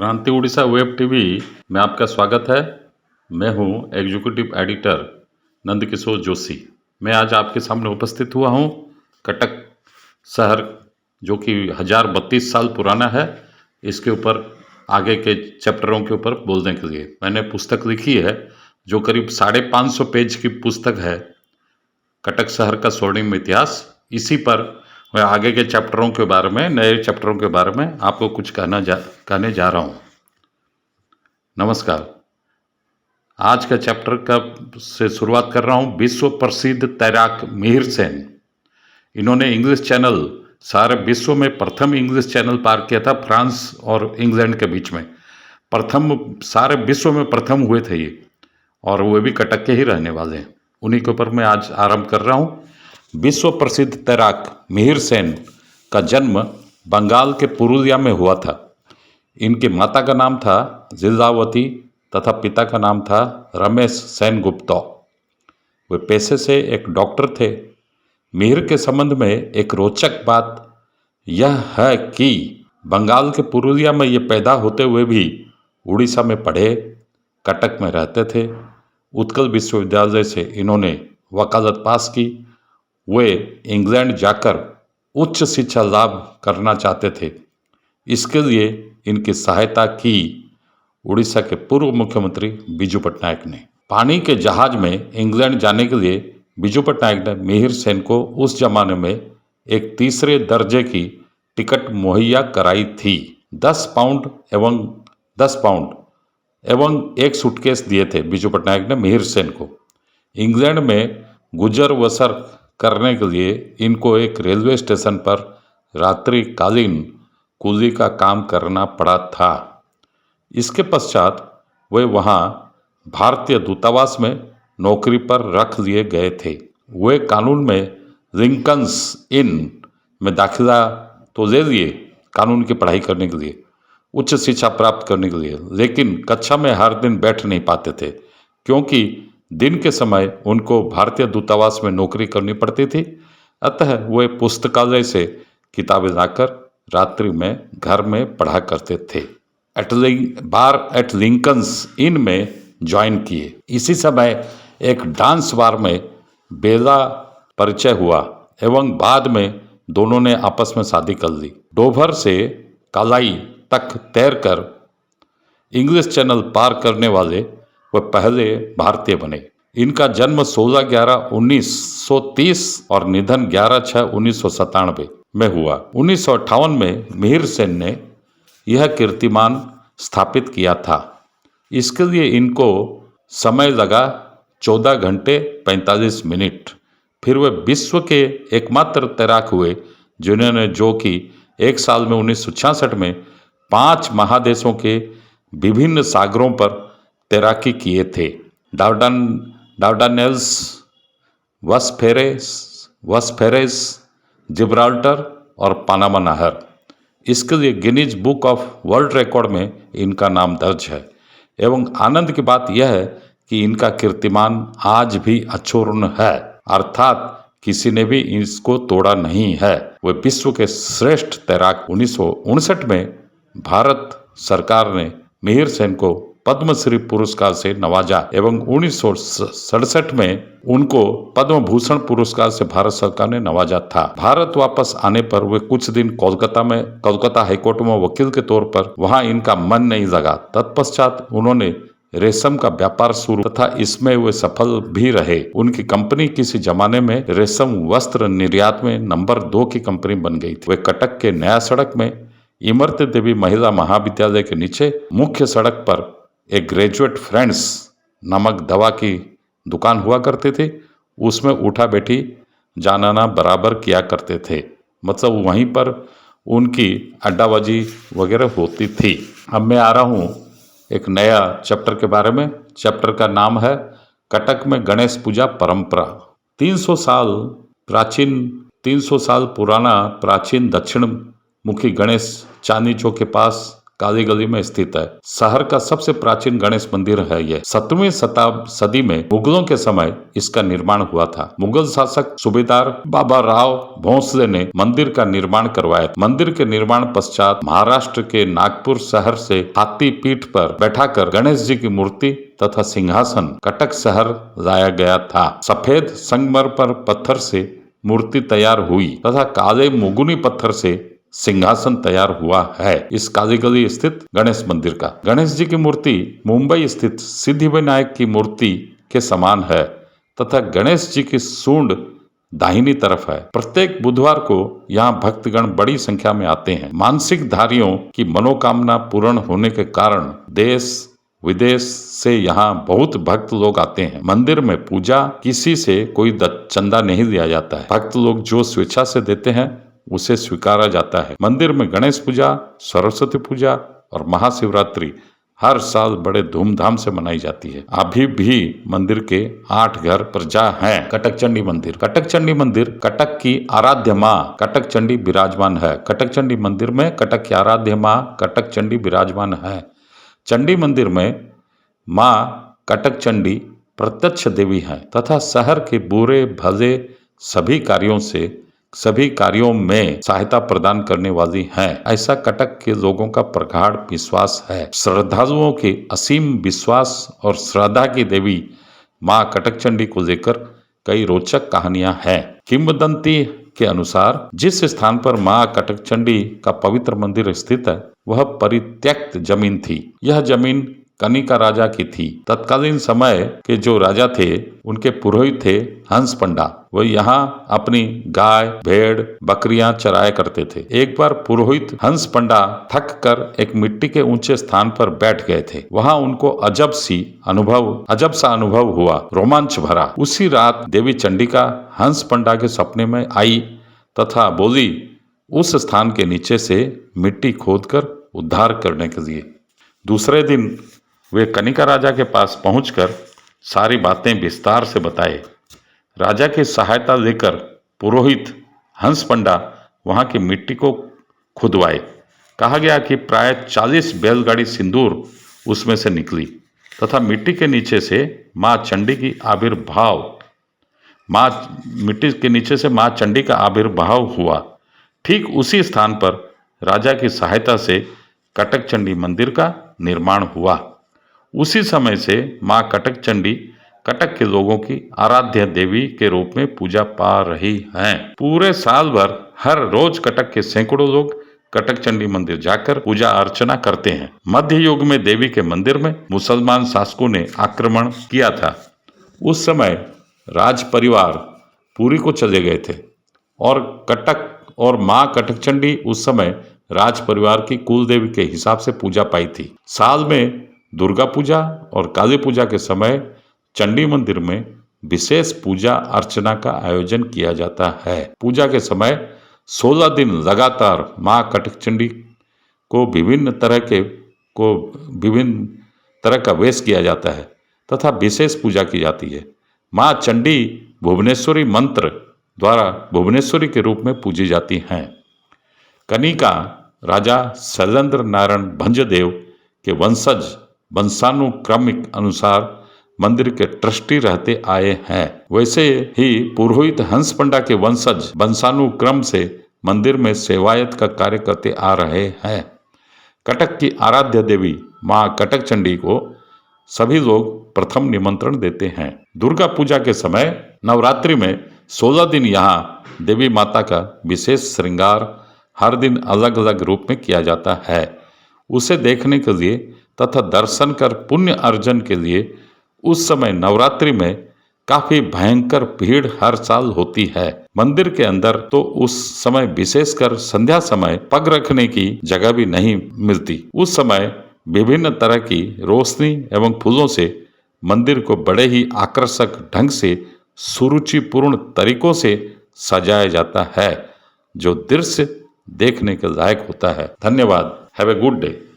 क्रांति Orissa web TV में आपका स्वागत है। मैं हूं एग्जीक्यूटिव एडिटर नंदकिशोर जोशी। मैं आज आपके सामने उपस्थित हुआ हूं कटक शहर, जो कि 1032 साल पुराना है, इसके ऊपर आगे के चैप्टरों के ऊपर बोलने के लिए मैंने पुस्तक लिखी है, जो करीब 550 पेज की पुस्तक है, कटक शहर का स्वर्णिम इतिहास। इसी पर मैं आगे के चैप्टरों के बारे में, नए चैप्टरों के बारे में आपको कुछ कहने जा रहा हूँ। नमस्कार। आज का चैप्टर का से शुरुआत कर रहा हूँ। विश्व प्रसिद्ध तैराक मिहिर सेन, इन्होंने इंग्लिश चैनल, सारे विश्व में प्रथम इंग्लिश चैनल पार किया था, फ्रांस और इंग्लैंड के बीच में प्रथम, सारे विश्व में प्रथम हुए थे ये, और वे भी कटक के ही रहने वाले हैं। उन्हीं के ऊपर मैं आज आरंभ कर रहा हूँ। विश्व प्रसिद्ध तैराक मिहिर सेन का जन्म बंगाल के पुरुलिया में हुआ था। इनकी माता का नाम था जिल्दावती तथा पिता का नाम था रमेश सेन गुप्ता। वे पेशे से एक डॉक्टर थे। मिहिर के संबंध में एक रोचक बात यह है कि बंगाल के पुरुलिया में ये पैदा होते हुए भी उड़ीसा में पढ़े, कटक में रहते थे। उत्कल विश्वविद्यालय से इन्होंने वकालत पास की। वे इंग्लैंड जाकर उच्च शिक्षा लाभ करना चाहते थे। इसके लिए इनकी सहायता की उड़ीसा के पूर्व मुख्यमंत्री बिजू पटनायक ने। पानी के जहाज में इंग्लैंड जाने के लिए बिजू पटनायक ने मिहिर सेन को उस जमाने में एक तीसरे दर्जे की टिकट मुहैया कराई थी। 10 पाउंड एवं एक सूटकेस दिए थे बिजू पटनायक ने मिहिर सेन को। इंग्लैंड में गुजर बसर करने के लिए इनको एक रेलवे स्टेशन पर रात्रिकालीन कुली का काम करना पड़ा था। इसके पश्चात वे वहाँ भारतीय दूतावास में नौकरी पर रख लिए गए थे। वे कानून में लिंकन्स इन में दाखिला तो ले लिए कानून की पढ़ाई करने के लिए, उच्च शिक्षा प्राप्त करने के लिए, लेकिन कक्षा में हर दिन बैठ नहीं पाते थे, क्योंकि दिन के समय उनको भारतीय दूतावास में नौकरी करनी पड़ती थी। अतः वे पुस्तकालय से किताबें लाकर रात्रि में घर में पढ़ा करते थे। बार एट लिंकन्स इन में ज्वाइन किए। इसी समय एक डांस बार में बेला परिचय हुआ एवं बाद में दोनों ने आपस में शादी कर ली। डोभर से कालाई तक तैरकर इंग्लिश चैनल पार करने वाले वह पहले भारतीय बने। इनका जन्म 16/11/1930 और निधन 11/6/1997 में हुआ। 1958 में मिहिर सेन ने यह कीर्तिमान स्थापित किया था। इसके लिए इनको समय लगा 14 घंटे 45 मिनट। फिर वे विश्व के एकमात्र तैराक हुए जिन्होंने, जो कि एक साल में 1966 में 5 महादेशों के विभिन्न सागरों पर तैराकी किए थे। डार्डानेल्स, वसफेरेस, जिब्राल्टर और पनामा नहर। इसके लिए Guinness book of world record में इनका नाम दर्ज है। एवं आनंद की बात यह है कि इनका कीर्तिमान आज भी अक्षुण्ण है, अर्थात किसी ने भी इसको तोड़ा नहीं है। वे विश्व के श्रेष्ठ तैराक। 1959 में भारत सरकार ने मिहिर सेन को पद्मश्री पुरस्कार से नवाजा एवं 1967 में उनको पद्म भूषण पुरस्कार से भारत सरकार ने नवाजा था। भारत वापस आने पर वे कुछ दिन कोलकाता हाईकोर्ट में वकील के तौर पर, वहां इनका मन नहीं लगा। तत्पश्चात उन्होंने रेशम का व्यापार शुरू तथा इसमें वे सफल भी रहे। उनकी कंपनी किसी जमाने में रेशम वस्त्र निर्यात में नंबर 2 की कंपनी बन गई थी। वे कटक के नया सड़क में इमरती देवी महिला महाविद्यालय के नीचे मुख्य सड़क पर एक ग्रेजुएट फ्रेंड्स नामक दवा की दुकान हुआ करते थे, उसमें उठा बैठी जाना बराबर किया करते थे। मतलब वहीं पर उनकी अड्डाबाजी वगैरह होती थी। अब मैं आ रहा हूँ एक नया चैप्टर के बारे में। चैप्टर का नाम है कटक में गणेश पूजा परंपरा। 300 साल पुराना प्राचीन दक्षिण मुखी गणेश चांदनी चौक के पास काली गली में स्थित है। शहर का सबसे प्राचीन गणेश मंदिर है यह। 7वीं सदी में मुगलों के समय इसका निर्माण हुआ था। मुगल शासक सूबेदार बाबा राव भोंसले ने मंदिर का निर्माण करवाया। मंदिर के निर्माण पश्चात महाराष्ट्र के नागपुर शहर से हाथी पीठ पर बैठाकर गणेश जी की मूर्ति तथा सिंहासन कटक शहर लाया गया था। सफेद संगमरमर पर पत्थर से मूर्ति तैयार हुई तथा काले मुगुनी पत्थर से सिंहासन तैयार हुआ है। इस काली गली स्थित गणेश मंदिर का गणेश जी की मूर्ति मुंबई स्थित सिद्धिविनायक की मूर्ति के समान है तथा गणेश जी की सूंड दाहिनी तरफ है। प्रत्येक बुधवार को यहाँ भक्तगण बड़ी संख्या में आते हैं। मानसिक धारियों की मनोकामना पूर्ण होने के कारण देश विदेश से यहाँ बहुत भक्त लोग आते हैं। मंदिर में पूजा किसी से कोई चंदा नहीं लिया जाता है। भक्त लोग जो स्वेच्छा से देते हैं उसे स्वीकारा जाता है। मंदिर में गणेश पूजा, सरस्वती पूजा और महाशिवरात्रि हर साल बड़े धूमधाम से मनाई जाती है। अभी भी मंदिर के 8 घर प्रजा हैं। कटक चंडी मंदिर। कटक चंडी मंदिर कटक की आराध्य माँ कटक चंडी विराजमान है। कटक चंडी मंदिर में कटक की आराध्य माँ कटक चंडी विराजमान है। चंडी मंदिर में माँ कटक चंडी प्रत्यक्ष देवी हैं तथा शहर के बुरे भले सभी कार्यों में सहायता प्रदान करने वाली हैं। ऐसा कटक के लोगों का प्रगाढ़ विश्वास है। श्रद्धालुओं के असीम विश्वास और श्रद्धा की देवी माँ कटक चंडी को लेकर कई रोचक कहानियां हैं। किंवदंती के अनुसार जिस स्थान पर माँ कटक चंडी का पवित्र मंदिर स्थित है वह परित्यक्त जमीन थी। यह जमीन कनिका राजा की थी। तत्कालीन समय के जो राजा थे उनके पुरोहित थे हंस पंडा। वह यहाँ अपनी गाय भेड़ बकरियां चराया करते थे। एक बार पुरोहित हंस पंडा थक कर एक मिट्टी के ऊंचे स्थान पर बैठ गए थे। वहां उनको अजब सा अनुभव हुआ, रोमांच भरा। उसी रात देवी चंडिका हंस पंडा के सपने में आई तथा बोली उस स्थान के नीचे से मिट्टी खोदकर उद्धार करने के लिए। दूसरे दिन वे कनिका राजा के पास पहुंचकर सारी बातें विस्तार से बताए। राजा की सहायता लेकर पुरोहित हंस पंडा वहां की मिट्टी को खुदवाए। कहा गया कि प्राय 40 बैलगाड़ी सिंदूर उसमें से निकली तथा मिट्टी के नीचे से माँ चंडी का आविर्भाव हुआ। ठीक उसी स्थान पर राजा की सहायता से कटक चंडी मंदिर का निर्माण हुआ। उसी समय से माँ कटक चंडी कटक के लोगों की आराध्य देवी के रूप में पूजा पा रही हैं। पूरे साल भर हर रोज कटक के सैकड़ों लोग कटक चंडी मंदिर जाकर पूजा अर्चना करते हैं। मध्य युग में देवी के मंदिर में मुसलमान शासकों ने आक्रमण किया था। उस समय राज परिवार पुरी को चले गए थे और माँ कटक चंडी उस समय राज परिवार की कुल देवी के हिसाब से पूजा पाई थी। साल में दुर्गा पूजा और काली पूजा के समय चंडी मंदिर में विशेष पूजा अर्चना का आयोजन किया जाता है। पूजा के समय 16 दिन लगातार माँ कटक चंडी को विभिन्न तरह का वेश किया जाता है तथा विशेष पूजा की जाती है। माँ चंडी भुवनेश्वरी मंत्र द्वारा भुवनेश्वरी के रूप में पूजी जाती हैं। कनिका राजा शैलेंद्र नारायण भंजदेव के वंशज वंशानुक्रमिक अनुसार मंदिर के ट्रस्टी रहते आए हैं। वैसे ही पुरोहित हंस पंडा के वंशज वंशानुक्रम से मंदिर में सेवायत का कार्य करते आ रहे हैं। कटक की आराध्य देवी माँ कटक चंडी को सभी लोग प्रथम निमंत्रण देते हैं। दुर्गा पूजा के समय नवरात्रि में 16 दिन यहाँ देवी माता का विशेष श्रृंगार हर दिन अलग अलग रूप में किया जाता है। उसे देखने के लिए तथा दर्शन कर पुण्य अर्जन के लिए उस समय नवरात्रि में काफी भयंकर भीड़ हर साल होती है। मंदिर के अंदर तो उस समय विशेषकर संध्या समय पग रखने की जगह भी नहीं मिलती। उस समय विभिन्न तरह की रोशनी एवं फूलों से मंदिर को बड़े ही आकर्षक ढंग से सुरुचिपूर्ण तरीकों से सजाया जाता है, जो दृश्य देखने के लायक होता है। धन्यवाद। Have a good day.